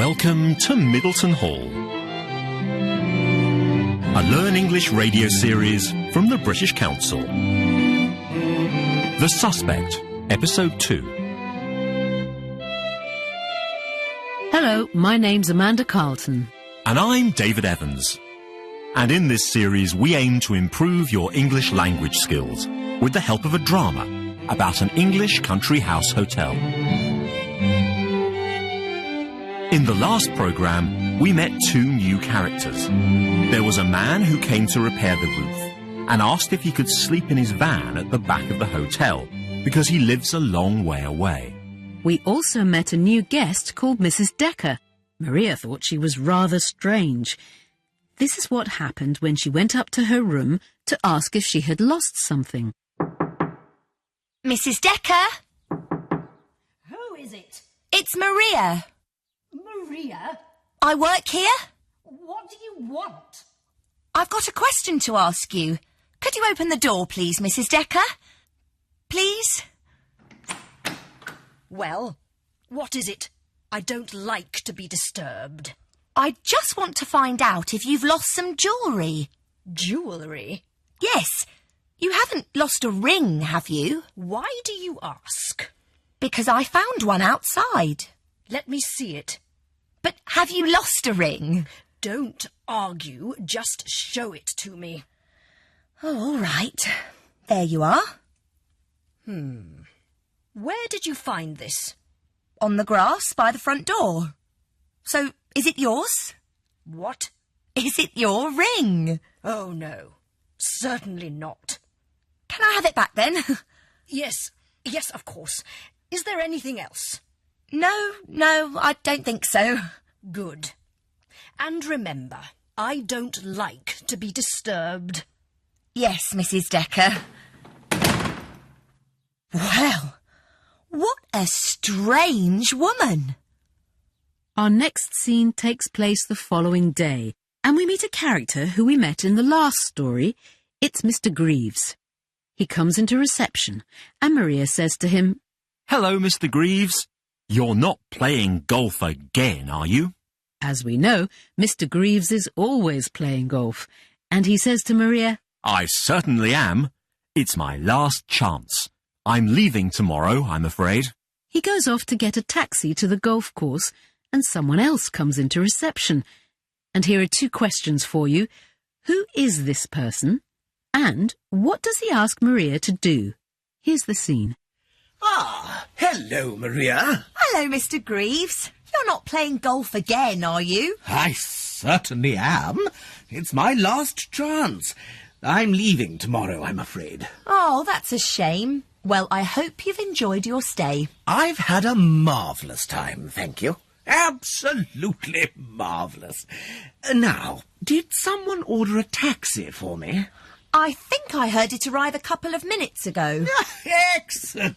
Welcome to Middleton Hall, a Learn English radio series from the British Council. The Suspect, Episode 2. Hello, my name's Amanda Carlton. And I'm David Evans. And in this series we aim to improve your English language skills with the help of a drama about an English country house hotel. In the last programme, we met two new characters. There was a man who came to repair the roof and asked if he could sleep in his van at the back of the hotel because he lives a long way away. We also met a new guest called Mrs. Decker. Maria thought she was rather strange. This is what happened when she went up to her room to ask if she had lost something. Mrs. Decker? Who is it? It's Maria. Maria? I work here. What do you want? I've got a question to ask you. Could you open the door, please, Mrs. Decker? Please? Well, what is it? I don't like to be disturbed. I just want to find out if you've lost some jewellery. Jewellery? Yes. You haven't lost a ring, have you? Why do you ask? Because I found one outside. Let me see it. But have you lost a ring? Don't argue, just show it to me. Oh, all right. There you are. Where did you find this? On the grass by the front door. So, is it yours? What? Is it your ring? Oh, no. Certainly not. Can I have it back then? Yes, of course. Is there anything else? No, I don't think so. Good. And remember, I don't like to be disturbed. Yes, Mrs. Decker. Well, what a strange woman. Our next scene takes place the following day, and we meet a character who we met in the last story. It's Mr. Greaves. He comes into reception, and Maria says to him, Hello, Mr. Greaves. You're not playing golf again, are you? As we know, Mr. Greaves is always playing golf, and he says to Maria, I certainly am. It's my last chance. I'm leaving tomorrow, I'm afraid. He goes off to get a taxi to the golf course, and someone else comes into reception. And here are two questions for you. Who is this person? And what does he ask Maria to do? Here's the scene. Ah, hello, Maria. Hello, Mr. Greaves. You're not playing golf again, are you? I certainly am. It's my last chance. I'm leaving tomorrow, I'm afraid. Oh, that's a shame. Well, I hope you've enjoyed your stay. I've had a marvellous time, thank you. Absolutely marvellous. Now, did someone order a taxi for me? I think I heard it arrive a couple of minutes ago. Excellent.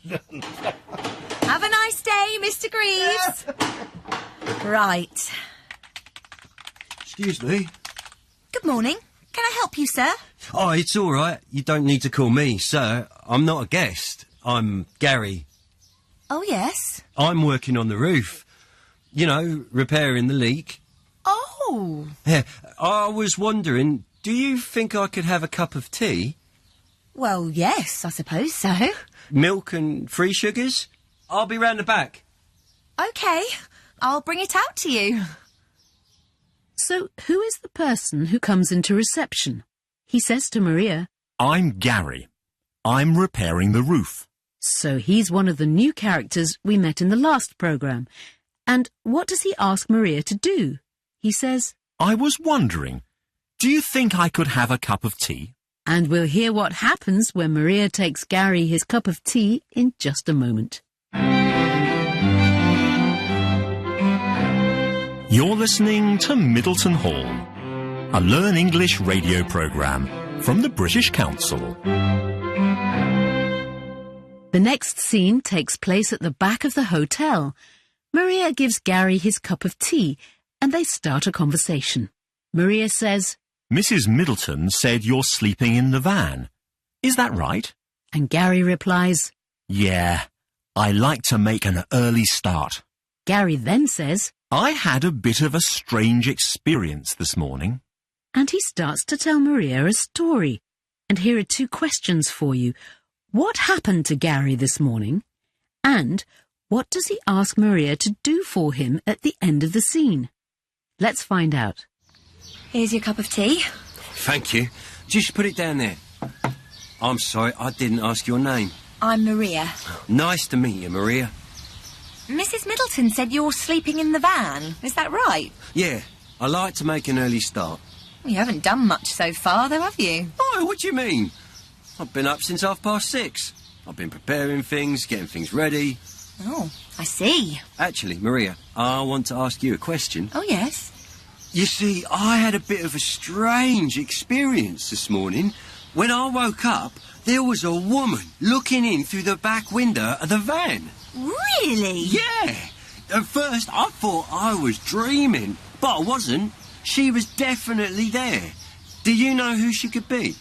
Have a nice day, Mr. Greaves. Right. Excuse me. Good morning. Can I help you, sir? Oh, it's all right. You don't need to call me sir. I'm not a guest. I'm Gary. Oh, yes. I'm working on the roof. You know, repairing the leak. Oh. Yeah, I was wondering, do you think I could have a cup of tea? Well, yes, I suppose so. Milk and free sugars? I'll be round the back. OK. I'll bring it out to you. So who is the person who comes into reception? He says to Maria, I'm Gary. I'm repairing the roof. So he's one of the new characters we met in the last programme. And what does he ask Maria to do? He says, I was wondering, do you think I could have a cup of tea? And we'll hear what happens when Maria takes Gary his cup of tea in just a moment. You're listening to Middleton Hall, a Learn English radio programme from the British Council. The next scene takes place at the back of the hotel. Maria gives Gary his cup of tea, and they start a conversation. Maria says, Mrs. Middleton said you're sleeping in the van. Is that right? And Gary replies, Yeah, I like to make an early start. Gary then says, I had a bit of a strange experience this morning. And he starts to tell Maria a story. And here are 2 questions for you. What happened to Gary this morning? And what does he ask Maria to do for him at the end of the scene? Let's find out. Here's your cup of tea. Thank you. Just put it down there. I'm sorry, I didn't ask your name. I'm Maria. Nice to meet you, Maria. Mrs. Middleton said you're sleeping in the van. Is that right? Yeah, I like to make an early start. You haven't done much so far, though, have you? Oh, what do you mean? I've been up since 6:30. I've been preparing things, getting things ready. Oh, I see. Actually, Maria, I want to ask you a question. Oh, yes. You see, I had a bit of a strange experience this morning. When I woke up, there was a woman looking in through the back window of the van. Really? Yeah. At first, I thought I was dreaming, but I wasn't. She was definitely there. Do you know who she could be?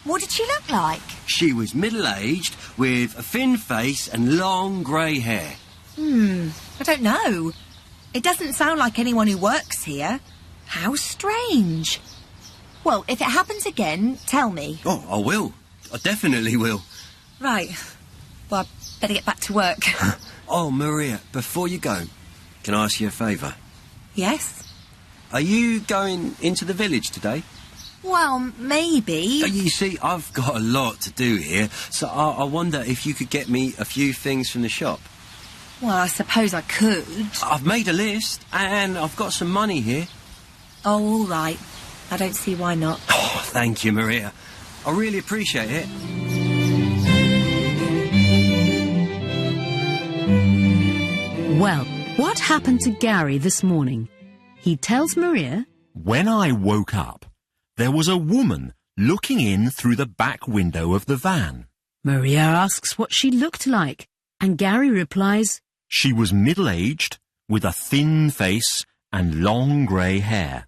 What did she look like? She was middle-aged, with a thin face and long grey hair. I don't know. It doesn't sound like anyone who works here. How strange. Well, if it happens again, tell me. Oh, I will. I definitely will. Right. Well, I'd better get back to work. Oh, Maria, before you go, can I ask you a favour? Yes? Are you going into the village today? Well, maybe. You see, I've got a lot to do here, so I wonder if you could get me a few things from the shop. Well, I suppose I could. I've made a list, and I've got some money here. Oh, all right. I don't see why not. Oh, thank you, Maria. I really appreciate it. Well, what happened to Gary this morning? He tells Maria, When I woke up, there was a woman looking in through the back window of the van. Maria asks what she looked like, and Gary replies, She was middle-aged, with a thin face and long grey hair.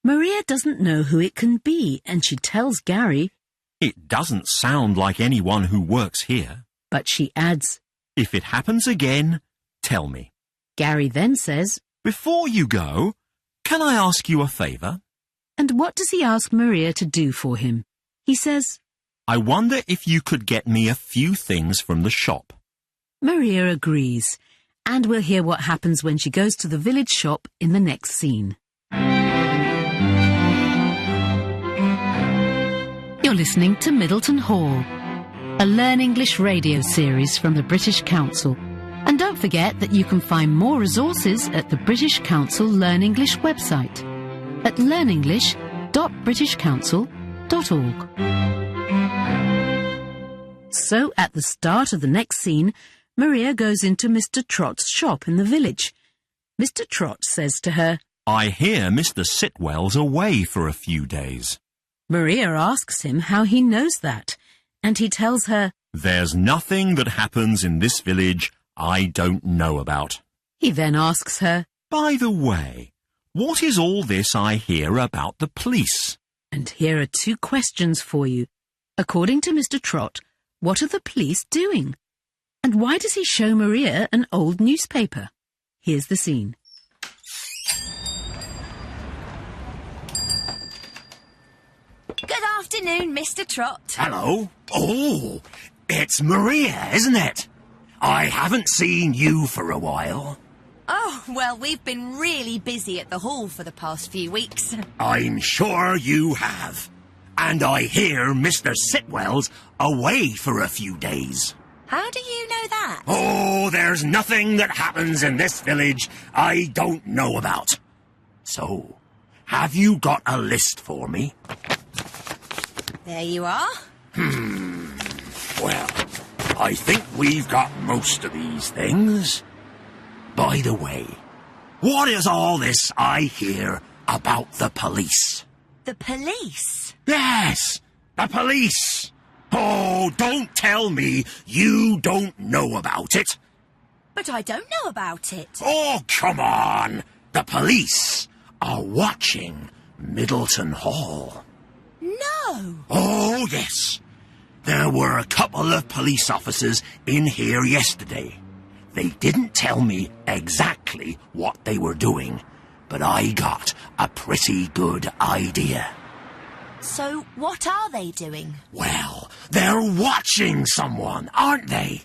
Maria doesn't know who it can be, and she tells Gary, It doesn't sound like anyone who works here. but she adds, If it happens again, tell me. Gary then says, Before you go, can I ask you a favour? and what does he ask Maria to do for him? He says, I wonder if you could get me a few things from the shop. Maria agrees, and we'll hear what happens when she goes to the village shop in the next scene. You're listening to Middleton Hall, a Learn English radio series from the British Council. And don't forget that you can find more resources at the British Council Learn English website at learnenglish.britishcouncil.org. So at the start of the next scene, Maria goes into Mr. Trott's shop in the village. Mr. Trott says to her, I hear Mr. Sitwell's away for a few days. Maria asks him how he knows that, and he tells her, There's nothing that happens in this village I don't know about. He then asks her, By the way, what is all this I hear about the police? and here are 2 questions for you. According to Mr. Trott, what are the police doing? And why does he show Maria an old newspaper? Here's the scene. Good afternoon, Mr. Trott. Hello. Oh, it's Maria, isn't it? I haven't seen you for a while. Oh, well, we've been really busy at the hall for the past few weeks. I'm sure you have. And I hear Mr. Sitwell's away for a few days. How do you know that? Oh, there's nothing that happens in this village I don't know about. So, have you got a list for me? There you are. Well, I think we've got most of these things. By the way, what is all this I hear about the police? The police? Yes, the police. Oh, don't tell me you don't know about it. But I don't know about it. Oh, come on. The police are watching Middleton Hall. No. Oh, yes. There were a couple of police officers in here yesterday. They didn't tell me exactly what they were doing, but I got a pretty good idea. So, what are they doing? Well, they're watching someone, aren't they?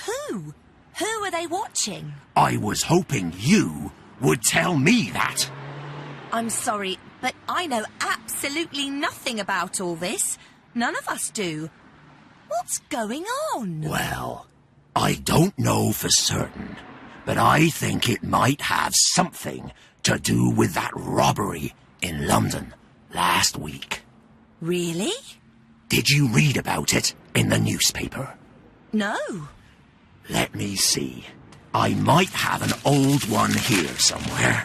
Who? Who are they watching? I was hoping you would tell me that. I'm sorry, but I know absolutely nothing about all this. None of us do. What's going on? Well, I don't know for certain, but I think it might have something to do with that robbery in London last week. Really? Did you read about it in the newspaper? No. Let me see. I might have an old one here somewhere.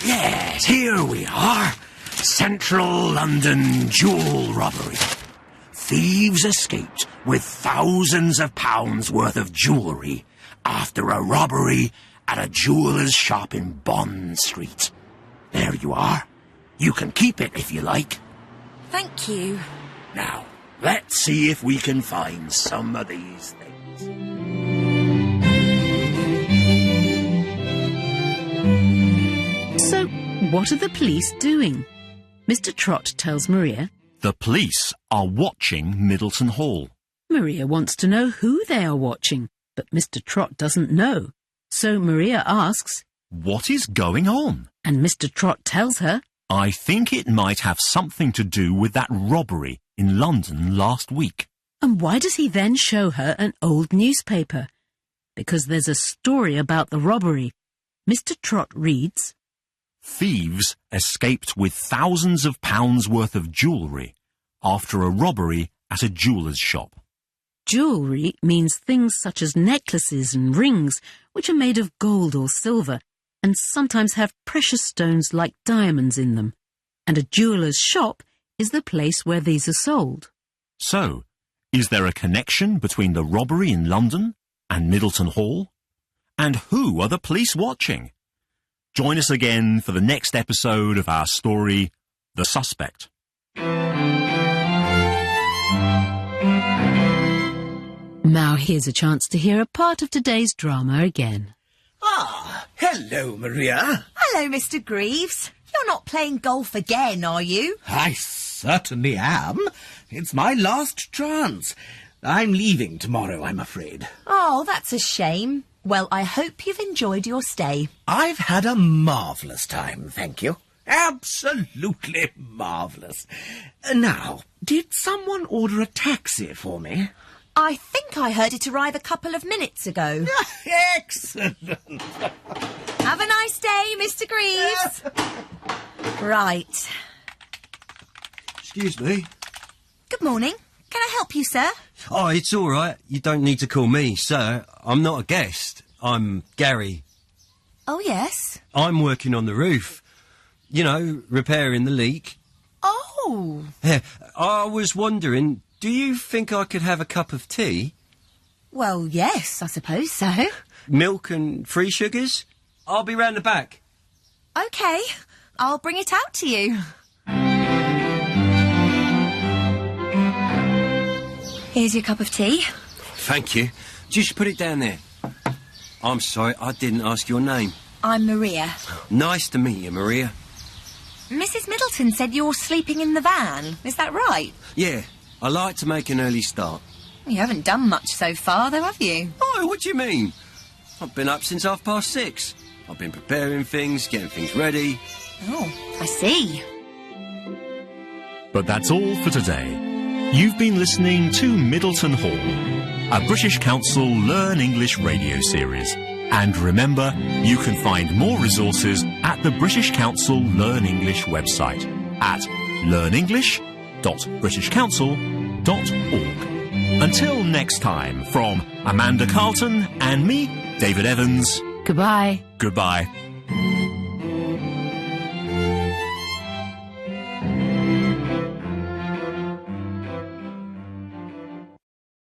Yes, here we are. Central London jewel robbery. Thieves escaped with thousands of pounds worth of jewellery after a robbery at a jeweller's shop in Bond Street. There you are. You can keep it if you like. Thank you. Now, let's see if we can find some of these things. So, what are the police doing? Mr. Trott tells Maria. The police are watching Middleton Hall. Maria wants to know who they are watching, but Mr. Trott doesn't know. So Maria asks, What is going on? and Mr. Trott tells her, I think it might have something to do with that robbery in London last week. and why does he then show her an old newspaper? Because there's a story about the robbery. Mr. Trott reads, Thieves escaped with thousands of pounds worth of jewellery after a robbery at a jeweller's shop. Jewellery means things such as necklaces and rings, which are made of gold or silver, and sometimes have precious stones like diamonds in them. And a jeweller's shop is the place where these are sold. So, is there a connection between the robbery in London and Middleton Hall? And who are the police watching? Join us again for the next episode of our story, The Suspect. Now here's a chance to hear a part of today's drama again. Ah, hello, Maria. Hello, Mr. Greaves. You're not playing golf again, are you? I certainly am. It's my last chance. I'm leaving tomorrow, I'm afraid. Oh, that's a shame. Well, I hope you've enjoyed your stay. I've had a marvellous time, thank you. Absolutely marvellous. Now, did someone order a taxi for me? I think I heard it arrive a couple of minutes ago. Excellent. Have a nice day, Mr. Greaves. Right. Excuse me. Good morning. Can I help you, sir? Oh, it's all right. You don't need to call me, sir. I'm not a guest. I'm Gary. Oh, yes. I'm working on the roof. You know, repairing the leak. Oh. I was wondering, do you think I could have a cup of tea? Well, yes, I suppose so. Milk and free sugars? I'll be round the back. OK. I'll bring it out to you. Here's your cup of tea. Thank you. Just put it down there. I'm sorry, I didn't ask your name. I'm Maria. Nice to meet you, Maria. Mrs. Middleton said you're sleeping in the van. Is that right? Yeah, I like to make an early start. You haven't done much so far, though, have you? Oh, what do you mean? I've been up since 6:30. I've been preparing things, getting things ready. Oh, I see. But that's all for today. You've been listening to Middleton Hall, a British Council Learn English radio series. And remember, you can find more resources at the British Council Learn English website at learnenglish.britishcouncil.org. Until next time, from Amanda Carlton and me, David Evans. Goodbye. Goodbye.